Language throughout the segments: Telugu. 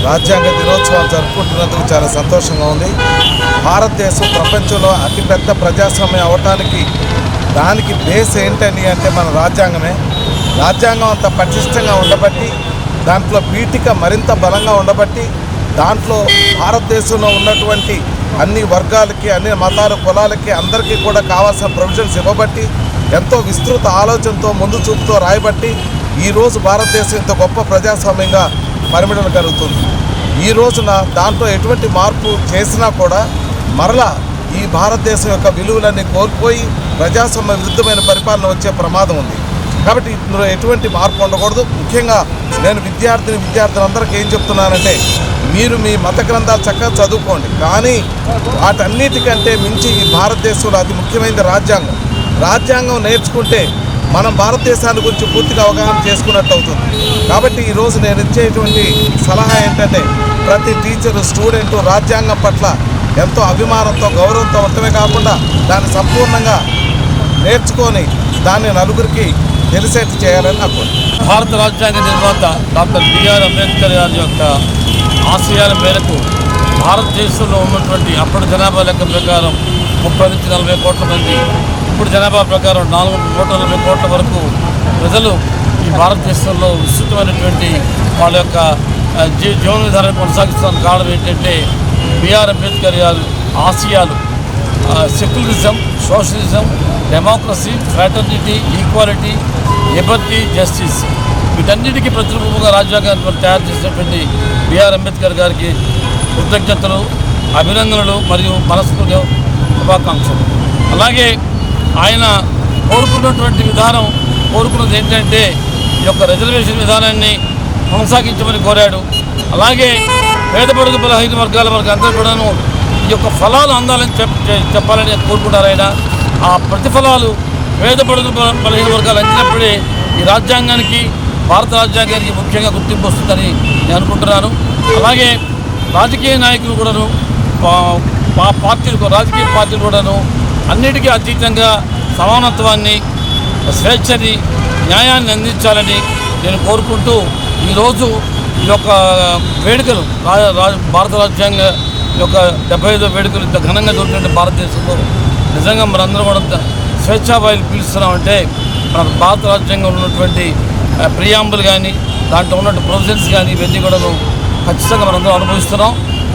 రాజ్యాంగ దినోత్సవాలు జరుపుకుంటున్నందుకు చాలా సంతోషంగా ఉంది. భారతదేశం ప్రపంచంలో అతిపెద్ద ప్రజాస్వామ్యం అవటానికి దానికి బేస్ ఏంటని అంటే మన రాజ్యాంగమే. రాజ్యాంగం అంత పటిష్టంగా ఉండబట్టి, దాంట్లో పీఠిక మరింత బలంగా ఉండబట్టి, దాంట్లో భారతదేశంలో ఉన్నటువంటి అన్ని వర్గాలకి, అన్ని మతాల కులాలకి అందరికీ కూడా కావాల్సిన ప్రొవిజన్స్ ఇవ్వబట్టి, ఎంతో విస్తృత ఆలోచనతో ముందు చూపుతో రాయబట్టి ఈరోజు భారతదేశం ఇంత గొప్ప ప్రజాస్వామ్యంగా పరిమితం జరుగుతుంది. ఈ రోజున దాంట్లో ఎటువంటి మార్పు చేసినా కూడా మరలా ఈ భారతదేశం యొక్క విలువలన్నీ కోల్పోయి ప్రజాస్వామ్య విరుద్ధమైన పరిపాలన వచ్చే ప్రమాదం ఉంది. కాబట్టి ఇందులో ఎటువంటి మార్పు ఉండకూడదు. ముఖ్యంగా నేను విద్యార్థులందరికీ ఏం చెప్తున్నానంటే, మీరు మీ మత గ్రంథాలు చక్కగా చదువుకోండి, కానీ వాటన్నిటికంటే మించి ఈ భారతదేశంలో అతి ముఖ్యమైనది రాజ్యాంగం. రాజ్యాంగం నేర్చుకుంటే మనం భారతదేశాన్ని గురించి పూర్తిగా అవగాహన చేసుకున్నట్టు అవుతుంది. కాబట్టి ఈరోజు నేను ఇచ్చేటువంటి సలహా ఏంటంటే, ప్రతి టీచరు, స్టూడెంటు రాజ్యాంగం పట్ల ఎంతో అభిమానంతో, గౌరవంతో ఉండటమే కాకుండా దాన్ని సంపూర్ణంగా నేర్చుకొని దాన్ని నలుగురికి తెలిసేట్టు చేయాలని నాకు. భారత రాజ్యాంగ నిర్మాత డాక్టర్ బిఆర్ అంబేద్కర్ గారి యొక్క ఆశయాల మేరకు భారతదేశంలో ఉన్నటువంటి అప్పటి జనాభా లెక్క ప్రకారం 30 నుంచి 40 కోట్ల మంది, ఇప్పుడు జనాభా ప్రకారం 440 కోట్ల వరకు ప్రజలు ఈ భారతదేశంలో విస్తృతమైనటువంటి వాళ్ళ యొక్క జీవన విధానాన్ని కొనసాగిస్తున్న కారణం ఏంటంటే, బిఆర్ అంబేద్కర్ గారి ఆశయాలు secularism, socialism, democracy, fraternity, equality, Liberty, justice, వీటన్నిటికీ ప్రతిరూపంగా రాజ్యాంగాన్ని తయారు చేసినటువంటి బిఆర్ అంబేద్కర్ గారికి కృతజ్ఞతలు, అభినందనలు మరియు మనస్ఫూర్తి శుభాకాంక్షలు. అలాగే ఆయన కోరుకున్నటువంటి విధానం, కోరుకున్నది ఏంటంటే ఈ యొక్క రిజర్వేషన్ విధానాన్ని కొనసాగించమని కోరాడు. అలాగే పేద బడుగు బలహీన వర్గాల వరకు అందరూ కూడాను ఈ యొక్క ఫలాలు అందాలని చెప్పాలని కోరుకున్నారు ఆయన. ఆ ప్రతిఫలాలు పేద బడుగు బలహీన వర్గాలు అందినప్పుడే ఈ రాజ్యాంగానికి, భారత రాజ్యాంగానికి ముఖ్యంగా గుర్తింపు వస్తుందని నేను అనుకుంటున్నాను. అలాగే రాజకీయ నాయకులు కూడాను, రాజకీయ పార్టీలు కూడాను అన్నిటికీ అతీతంగా సమానత్వాన్ని, స్వేచ్ఛని, న్యాయాన్ని అందించాలని నేను కోరుకుంటూ ఈరోజు ఈ యొక్క వేడుకలు, భారత రాజ్యాంగ యొక్క 75వ వేడుకలు ఇంత ఘనంగా జరుగుతుంటే భారతదేశంలో నిజంగా మనందరం కూడా స్వేచ్ఛావాయులు పీలుస్తున్నామంటే, మన భారత రాజ్యాంగంలో ఉన్నటువంటి ప్రియాంబుల్ కానీ, దాంట్లో ఉన్నటువంటి ప్రొవిజన్స్ కానీ ఇవన్నీ కూడా ఖచ్చితంగా మనందరం అనుభవిస్తున్నాం.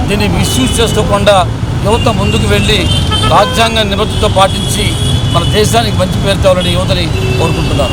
దీన్ని మిస్యూజ్ చేసుకోకుండా యువత ముందుకు వెళ్ళి రాజ్యాంగ నిబద్ధతతో పాటించి మన దేశానికి మంచి పేరు తేవాలని యువతని కోరుకుంటున్నాను.